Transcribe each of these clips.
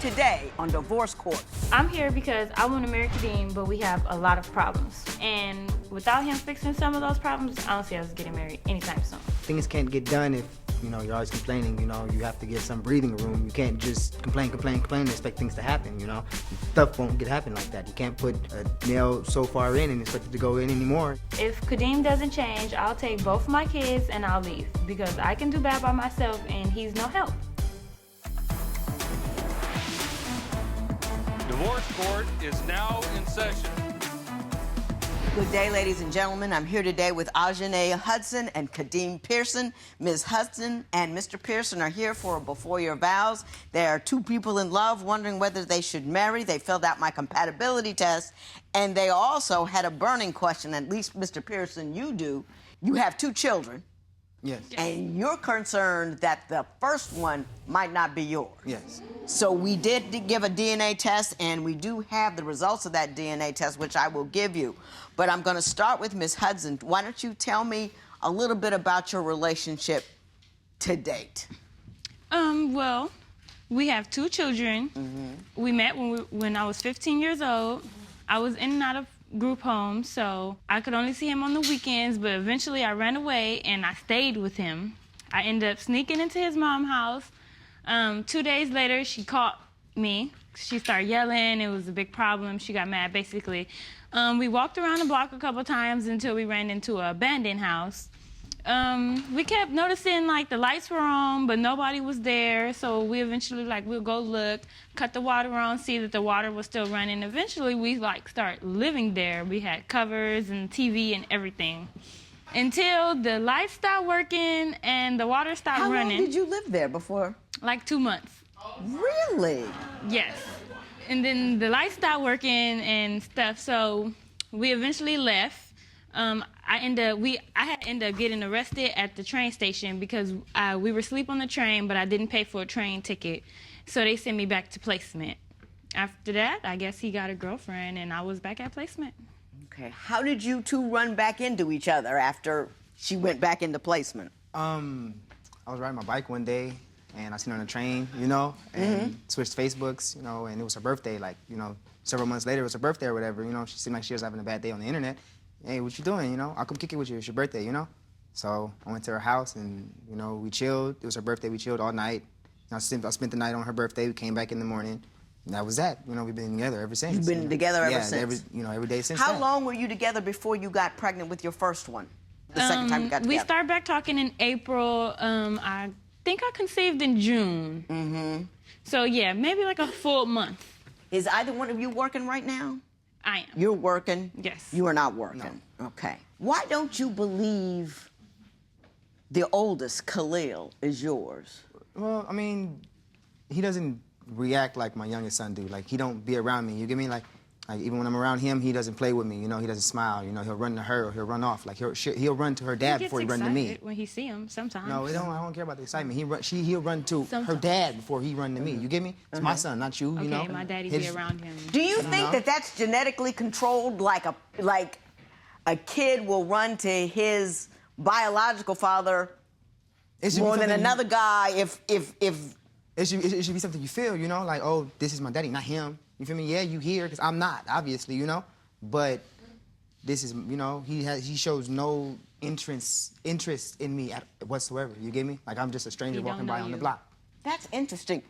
today on Divorce Court. I'm here because I want to marry Kadeem, but we have a lot of problems. And without him fixing some of those problems, I don't see us getting married anytime soon. Things can't get done if, you're always complaining, you have to get some breathing room. You can't just complain and expect things to happen, Stuff won't happen like that. You can't put a nail so far in and expect it to go in anymore. If Kadeem doesn't change, I'll take both my kids and I'll leave because I can do bad by myself and he's no help. Divorce Court is now in session. Good day, ladies and gentlemen. I'm here today with Ajane Hudson and Kadeem Pearson. Ms. Hudson and Mr. Pearson are here for Before Your Vows. They are two people in love wondering whether they should marry. They filled out my compatibility test, and they also had a burning question, at least Mr. Pearson, you do. You have two children. Yes. And you're concerned that the first one might not be yours. Yes. So we did give a DNA test, and we do have the results of that DNA test, which I will give you. But I'm going to start with Ms. Hudson. Why don't you tell me a little bit about your relationship to date? Well, we have two children. We met when I was 15 years old. I was in and out of group homes, so I could only see him on the weekends, but eventually I ran away and I stayed with him. I ended up sneaking into his mom's house. 2 days later, she caught me. She started yelling. It was a big problem. She got mad, basically. We walked around the block a couple times until we ran into an abandoned house. We kept noticing, the lights were on, but nobody was there, so we eventually, we'll go look, cut the water on, see that the water was still running. Eventually, we, start living there. We had covers and TV and everything. Until the lights stopped working and the water stopped running. How long did you live there before? 2 months. Really? Yes. And then the lights stopped working and stuff, so we eventually left. I had ended up getting arrested at the train station because we were asleep on the train, but I didn't pay for a train ticket, so they sent me back to placement. After that, I guess he got a girlfriend, and I was back at placement. Okay. How did you two run back into each other after she went back into placement? I was riding my bike one day, and I seen her on the train, and switched Facebooks, and it was her birthday, several months later, it was her birthday or whatever, she seemed like she was having a bad day on the internet. Hey, what you doing, I'll come kick it with you, it's your birthday, So I went to her house and, we chilled. It was her birthday, we chilled all night. I spent the night on her birthday, we came back in the morning, and that was that. We've been together ever since. You've been together ever since? Every day since How then. long were you together before you got pregnant with your first one? The second time you got together? We started back talking in April. I think I conceived in June. So, yeah, maybe a full month. Is either one of you working right now? I am. You're working? Yes. You are not working? No. Okay. Why don't you believe the oldest, Khalil, is yours? Well, he doesn't react like my youngest son do. He don't be around me. You get me? Like even when I'm around him, he doesn't play with me. He doesn't smile. He'll run to her or he'll run off. He'll run to her dad before he run to me. When he see him, sometimes. No, I don't care about the excitement. He'll run to her dad before he run to me. You get me? It's my son, not you. Okay, my daddy be around him. Do you think that that's genetically controlled? Like a kid will run to his biological father more than another guy if It should be something you feel, oh, this is my daddy, not him. You feel me? Yeah, you here, because I'm not, obviously, But this is, he shows no interest in me whatsoever. You get me? I'm just a stranger walking by on the block. That's interesting.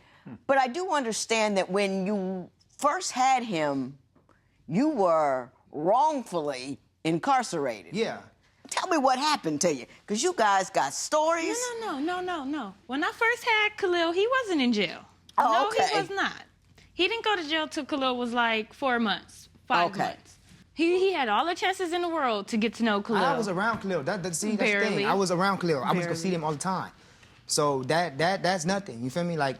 But I do understand that when you first had him, you were wrongfully incarcerated. Yeah. Tell me what happened to you, because you guys got stories. No. When I first had Khalil, he wasn't in jail. Oh, okay. No, he was not. He didn't go to jail till Khalil was 4 months, 5 months. He had all the chances in the world to get to know Khalil. I was around Khalil. That's the thing. I was around Khalil. I was going to see him all the time. So that's nothing. You feel me? I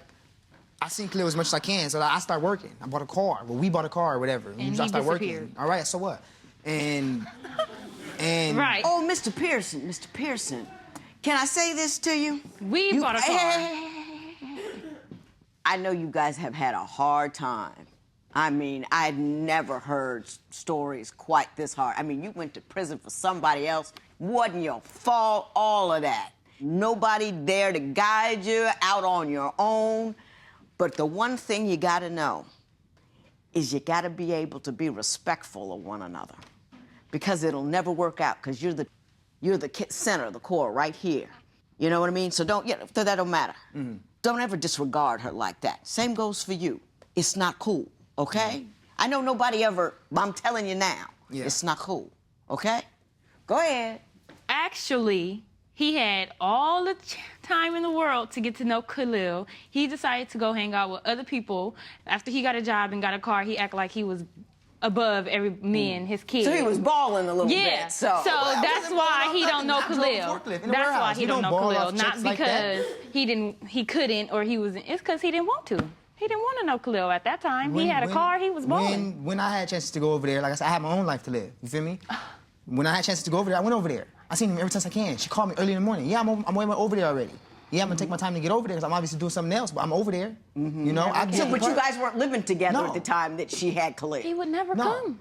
seen Khalil as much as I can, so I start working. I bought a car. Well, we bought a car or whatever. And I he start disappeared. working. All right, so what? And right. Oh, Mr. Pearson, can I say this to you? We bought a car. I know you guys have had a hard time. I'd never heard stories quite this hard. You went to prison for somebody else. Wasn't your fault, all of that. Nobody there to guide you, out on your own. But the one thing you got to know is you got to be able to be respectful of one another, because it'll never work out, because you're the center, the core, right here. You know what I mean? So that don't matter. Mm-hmm. Don't ever disregard her like that. Same goes for you. It's not cool, okay? Mm-hmm. I know nobody ever, but I'm telling you now, it's not cool, okay? Go ahead. Actually, he had all the time in the world to get to know Khalil. He decided to go hang out with other people. After he got a job and got a car, he acted like he was above me and his kids. So he was balling a little bit. Yeah. So that's why he don't know Khalil. That's why he don't know Khalil. Not because he couldn't, or he was. It's because he didn't want to. He didn't want to know Khalil at that time. He had a car. He was balling. When I had chances to go over there, like I said, I had my own life to live. You feel me? When I had chances to go over there, I went over there. I seen him every chance I can. She called me early in the morning. Yeah, I'm way over there already. Yeah, I'm gonna take my time to get over there because I'm obviously doing something else, but I'm over there. Mm-hmm. You know, but you guys weren't living together at the time that she had Khalil. He would never come.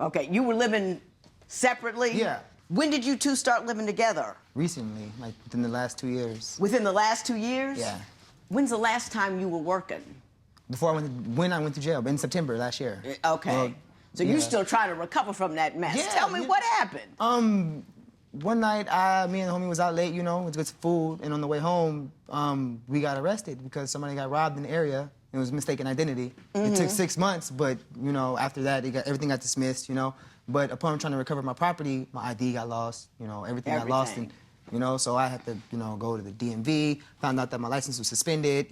Okay, you were living separately? Yeah. When did you two start living together? Recently, like within the last 2 years. Within the last 2 years? Yeah. When's the last time you were working? When I went to jail, in September last year. Okay. So you're still trying to recover from that mess. Yeah, Tell me what happened. One night, me and the homie was out late, went to get some food, and on the way home, we got arrested because somebody got robbed in the area. It was mistaken identity. Mm-hmm. It took 6 months, but, after that, everything got dismissed, But upon trying to recover my property, my ID got lost, everything got lost. And, so I had to, go to the DMV, found out that my license was suspended,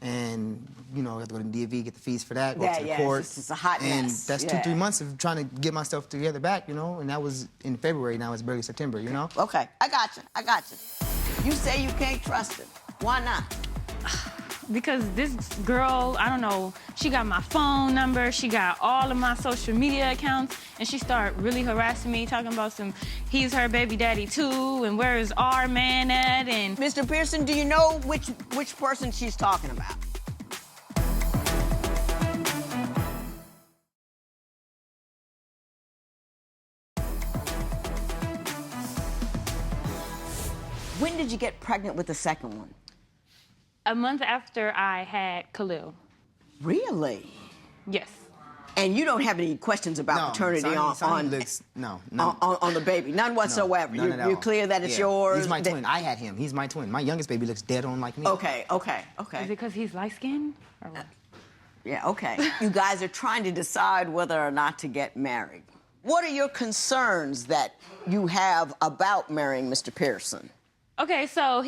and, I had to go to the DMV, get the fees for that, go to the court. It's a hot mess. And that's 2-3 months of trying to get myself together back, and that was in February, now it's barely September, Okay, I got you. You say you can't trust him. Why not? Because this girl, I don't know, she got my phone number, she got all of my social media accounts, and she started really harassing me, talking about he's her baby daddy too, and where is our man at, and... Mr. Pearson, do you know which person she's talking about? When did you get pregnant with the second one? A month after I had Khalil. Really? Yes. And you don't have any questions about paternity on the baby? None whatsoever? None at all. You're clear that it's yours? He's my twin. I had him. He's my twin. My youngest baby looks dead on like me. Okay. Is it because he's light-skinned? Or what? Yeah, okay. You guys are trying to decide whether or not to get married. What are your concerns that you have about marrying Mr. Pearson? Okay, so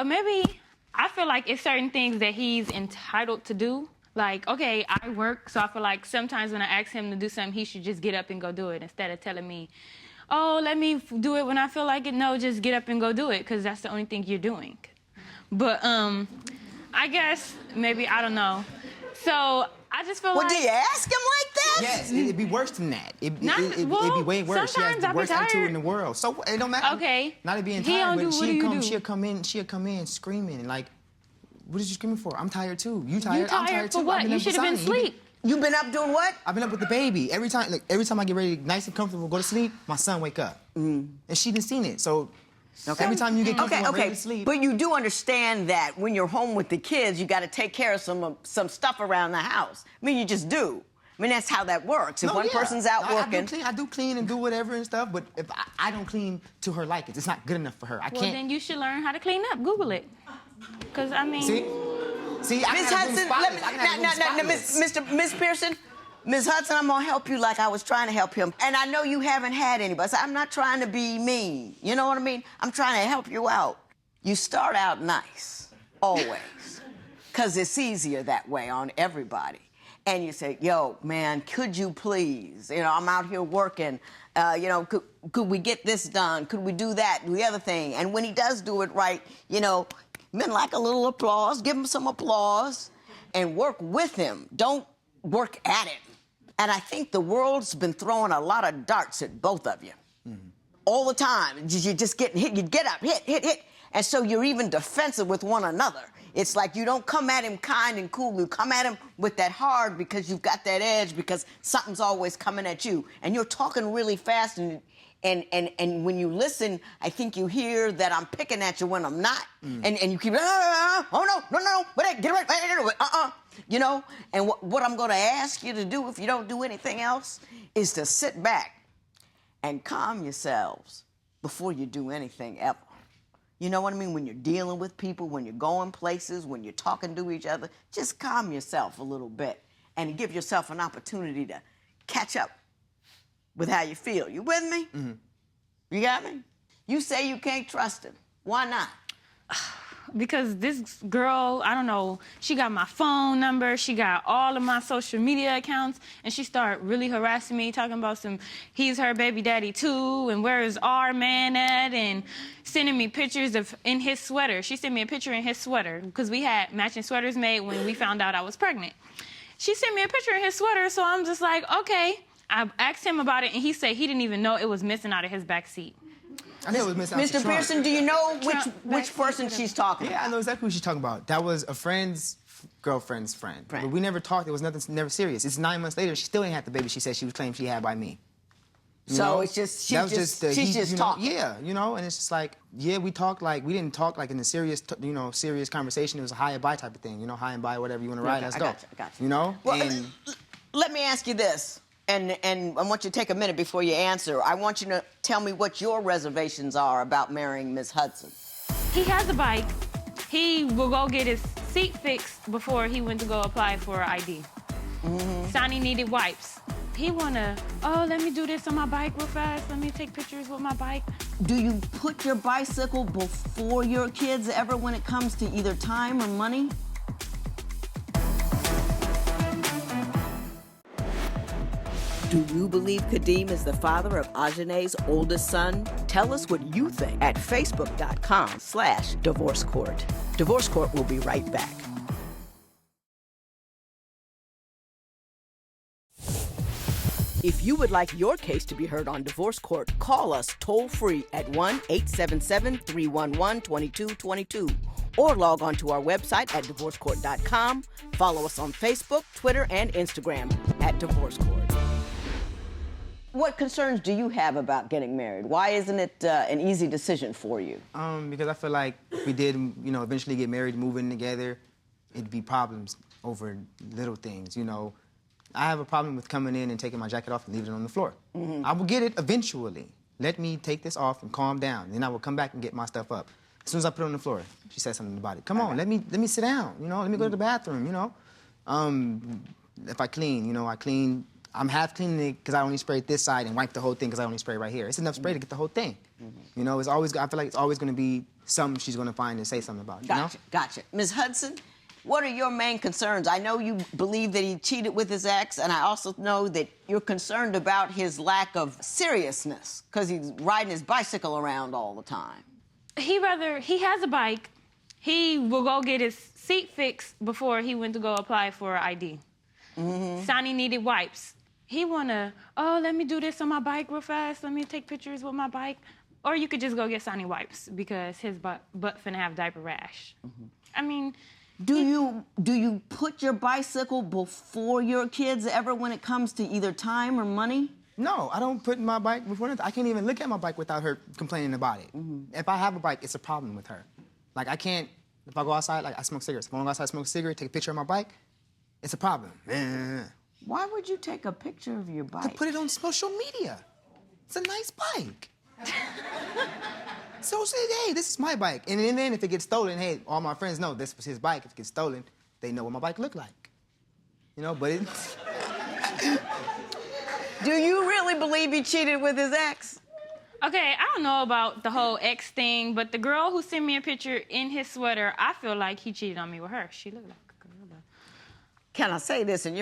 maybe... I feel like it's certain things that he's entitled to do. Like, okay, I work, so I feel like sometimes when I ask him to do something, he should just get up and go do it instead of telling me, oh, let me do it when I feel like it. No, just get up and go do it, because that's the only thing you're doing. But I guess maybe, I don't know. So I just feel like... Well, do you ask him like that? Yes, it'd be worse than that. It'd be way worse. She has the worst attitude in the world. So it don't matter. Okay. Not to being tired, but she'll come in screaming and like, what is you screaming for? I'm tired too. You tired? I'm tired too. For what? You should have been asleep. You've been up doing what? I've been up with the baby. Every time I get ready, nice and comfortable, go to sleep, my son wake up. And she didn't seen it. So every time you get comfortable, ready to sleep. But you do understand that when you're home with the kids, you got to take care of some stuff around the house. I mean, you just do. I mean, that's how that works. If one person's out working... I do clean and do whatever and stuff, but if I don't clean to her liking, it's not good enough for her. I can't... Well, then you should learn how to clean up. Google it. Because, I mean... See, Miss Hudson, Miss Pearson, Miss Hudson, I'm gonna help you like I was trying to help him. And I know you haven't had anybody, so I'm not trying to be mean. You know what I mean? I'm trying to help you out. You start out nice, always, because it's easier that way on everybody. And you say, yo, man, could you please? I'm out here working. Could we get this done? Could we do that, the other thing? And when he does do it right, men like a little applause. Give him some applause and work with him. Don't work at him. And I think the world's been throwing a lot of darts at both of you. Mm-hmm. All the time. You're just getting hit. You get up, hit. And so you're even defensive with one another. It's like you don't come at him kind and cool. You come at him with that hard because you've got that edge, because something's always coming at you. And you're talking really fast, and And when you listen, I think you hear that I'm picking at you when I'm not. And you keep, oh, no, wait, get it right, you know? And what I'm going to ask you to do if you don't do anything else is to sit back and calm yourselves before you do anything ever. You know what I mean? When you're dealing with people, when you're going places, when you're talking to each other, just calm yourself a little bit and give yourself an opportunity to catch up with how you feel. You with me? Mm-hmm. You got me? You say you can't trust him. Why not? Because this girl, I don't know, she got my phone number, she got all of my social media accounts, and she started really harassing me, talking about he's her baby daddy too, and where is our man at, and sending me pictures in his sweater. She sent me a picture in his sweater, because we had matching sweaters made when we found out I was pregnant. She sent me a picture in his sweater, so I'm just like, okay. I asked him about it, and he said he didn't even know it was missing out of his back seat. I know it was missing out Mr. the trunk. Pearson, do you know which person she's talking about? Yeah, I know exactly who she's talking about. That was a friend's girlfriend's friend. But we never talked. It was nothing, never serious. It's 9 months later. She still ain't had the baby she said she was claiming she had by me. You know? It's just, she's just talking. Yeah, you know, and it's just like, yeah, we talked like, we didn't talk like in a serious, serious conversation. It was a high and by type of thing, you know, high and by, whatever you want to ride, let's go. I got you. You know? Well, and let me ask you this, and I want you to take a minute before you answer. I want you to tell me what your reservations are about marrying Miss Hudson. He has a bike. He will go get his seat fixed before he went to go apply for an ID. Mm-hmm. Sonny needed wipes. He wanna, let me do this on my bike real fast. Let me take pictures with my bike. Do you put your bicycle before your kids ever when it comes to either time or money? Do you believe Kadeem is the father of Ajane's oldest son? Tell us what you think at facebook.com/Divorce Court. Divorce Court will be right back. If you would like your case to be heard on Divorce Court, call us toll-free at 1-877-311-2222 or log on to our website at divorcecourt.com. Follow us on Facebook, Twitter, and Instagram at Divorce Court. What concerns do you have about getting married? Why isn't it an easy decision for you? Because I feel like if we did, eventually get married, move in together, it'd be problems over little things, I have a problem with coming in and taking my jacket off and leaving it on the floor. Mm-hmm. I will get it eventually. Let me take this off and calm down. Then I will come back and get my stuff up. As soon as I put it on the floor, she said something about it. Come on, let me sit down, let me go to the bathroom, If I clean, I clean. I'm half cleaning it because I only sprayed this side and wiped the whole thing because I only spray right here. It's enough spray to get the whole thing. Mm-hmm. It's always, I feel like it's always going to be something she's going to find and say something about. Gotcha. Ms. Hudson, what are your main concerns? I know you believe that he cheated with his ex, and I also know that you're concerned about his lack of seriousness because he's riding his bicycle around all the time. He has a bike. He will go get his seat fixed before he went to go apply for an ID. Mm-hmm. Sonny needed wipes. He wanna, let me do this on my bike real fast. Let me take pictures with my bike. Or you could just go get Sonny wipes because his butt finna have diaper rash. Mm-hmm. I mean... Do you put your bicycle before your kids ever when it comes to either time or money? No, I don't put my bike before anything. I can't even look at my bike without her complaining about it. Mm-hmm. If I have a bike, it's a problem with her. Like, I can't, if I go outside, like, I smoke cigarettes. If I want to go outside, smoke a cigarette, take a picture of my bike, it's a problem. Why would you take a picture of your bike? To put it on social media. It's a nice bike. So say, hey, this is my bike. And then if it gets stolen, hey, all my friends know this was his bike. If it gets stolen, they know what my bike looked like. But it's... Do you really believe he cheated with his ex? Okay, I don't know about the whole ex thing, but the girl who sent me a picture in his sweater, I feel like he cheated on me with her. She looked like a girl. Can I say this? In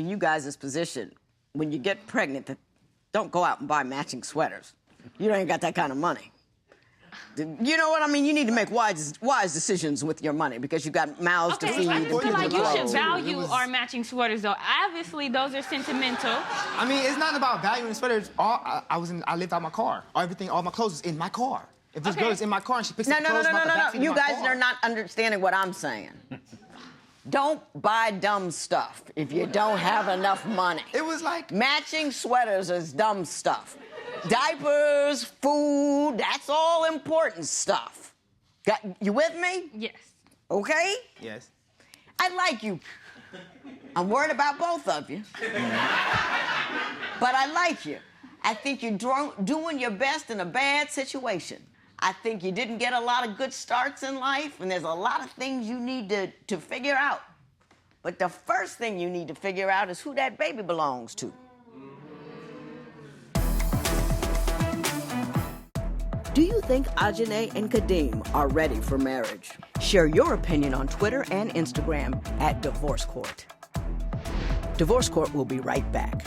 you guys' position, when you get pregnant, don't go out and buy matching sweaters. You ain't got that kind of money. You know what I mean? You need to make wise decisions with your money because you've got mouths to feed. I and just feel people like to you clothe. should value our matching sweaters, though. Obviously, those are sentimental. I mean, it's not about valuing the sweaters. I lived out my car. All my clothes was in my car. If this girl is in my car and she picks up the clothes about the backseat of You my guys car. are not understanding what I'm saying. Don't buy dumb stuff if you don't have enough money. It was like... Matching sweaters is dumb stuff. Diapers, food, that's all important stuff. You with me? Yes. Okay? Yes. I like you. I'm worried about both of you. But I like you. I think you're doing your best in a bad situation. I think you didn't get a lot of good starts in life, and there's a lot of things you need to figure out. But the first thing you need to figure out is who that baby belongs to. Do you think Ajane and Kadeem are ready for marriage? Share your opinion on Twitter and Instagram at Divorce Court. Divorce Court will be right back.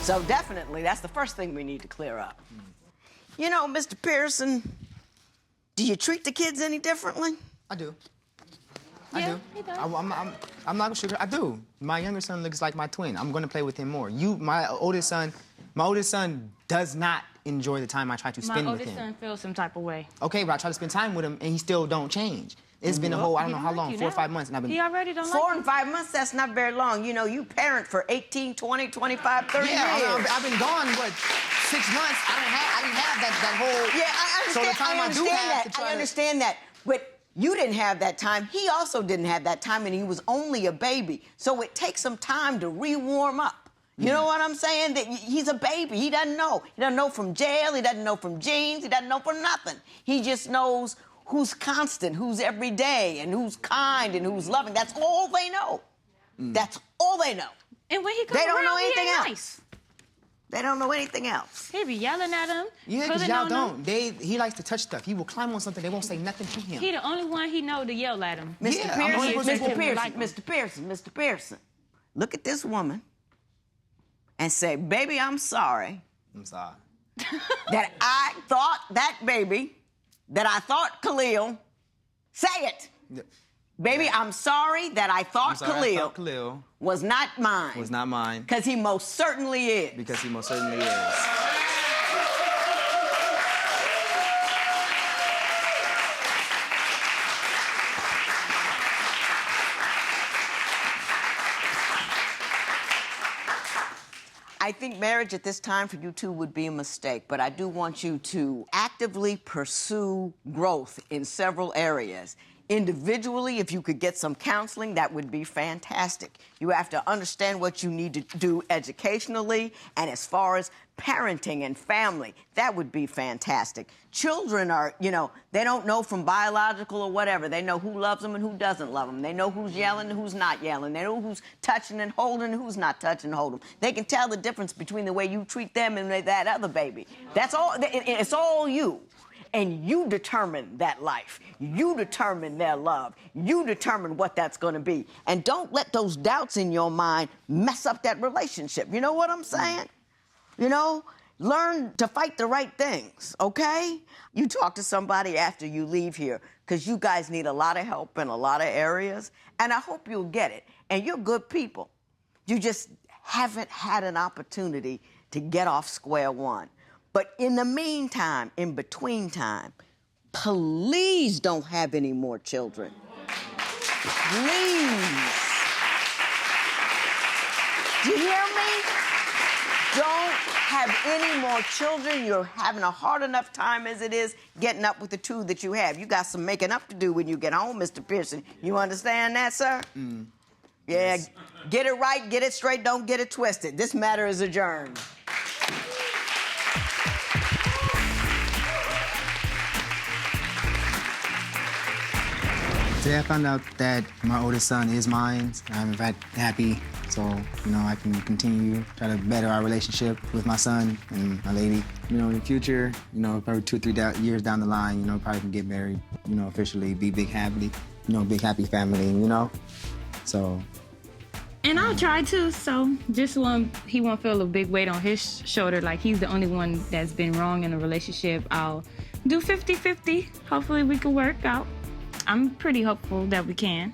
So definitely, that's the first thing we need to clear up. You know, Mr. Pearson, do you treat the kids any differently? I do. Yeah, I do. he does. I'm not gonna sugar. I do. My younger son looks like my twin. I'm gonna play with him more. My oldest son does not enjoy the time I try to spend with him. My oldest son feels some type of way. Okay, but I try to spend time with him, and he still don't change. It's been a whole, I don't know how long, 4 or 5 months, and I've been... He already don't like 4 you. and 5 months, that's not very long. You know, you parent for 18, 20, 25, 30 years. I've been gone, what, 6 months? I didn't have that whole... Yeah, I understand, So the time I do have to try I understand that. But you didn't have that time. He also didn't have that time, and he was only a baby. So it takes some time to re-warm up. You know what I'm saying? That he's a baby. He doesn't know. He doesn't know from jail. He doesn't know from jeans. He doesn't know from nothing. He just knows who's constant, who's every day, and who's kind, and who's loving. That's all they know. That's all they know. And when he comes They don't around, know he anything ain't else. nice. They don't know anything else. He be yelling at him. Yeah, because pulling y'all on him. don't. He likes to touch stuff. He will climb on something. They won't say nothing to him. He the only one he know to yell at him. Mr. Yeah, I'm the only Pearson, person Mr. who Pearson, like him. Mr. Pearson, Mr. Pearson. Look at this woman and say, baby, I'm sorry I'm sorry. that I thought that baby, that I thought Khalil, say it. Yeah. Baby, I'm sorry that I thought Khalil was not mine. was not mine. Because he most certainly is. Because he most certainly is. I think marriage at this time for you two would be a mistake, but I do want you to actively pursue growth in several areas. Individually, if you could get some counseling, that would be fantastic. You have to understand what you need to do educationally, and as far as parenting and family, that would be fantastic. Children are, you know, they don't know from biological or whatever. They know who loves them and who doesn't love them. They know who's yelling and who's not yelling. They know who's touching and holding and who's not touching and holding. They can tell the difference between the way you treat them and that other baby. That's all, it's all you. And you determine that life. You determine their love. You determine what that's going to be. And don't let those doubts in your mind mess up that relationship. You know what I'm saying? You know, learn to fight the right things, okay? You talk to somebody after you leave here, because you guys need a lot of help in a lot of areas, and I hope you'll get it. And you're good people. You just haven't had an opportunity to get off square one. But in the meantime, in between time, please don't have any more children. Please. Do you hear me? Don't have any more children. You're having a hard enough time as it is getting up with the two that you have. You got some making up to do when you get home, Mr. Pearson. You understand that, sir? Yeah, yes. Get it right, get it straight, don't get it twisted. This matter is adjourned. Today I found out that my oldest son is mine. I'm very happy, so, you know, I can continue, try to better our relationship with my son and my lady. You know, in the future, you know, probably 2 or 3 years down the line, you know, probably can get married, you know, officially, be big happy, you know, big happy family, you know, so. And I'll try to, so just he won't feel a big weight on his shoulder, like he's the only one that's been wrong in a relationship. I'll do 50-50. Hopefully we can work out. I'm pretty hopeful that we can.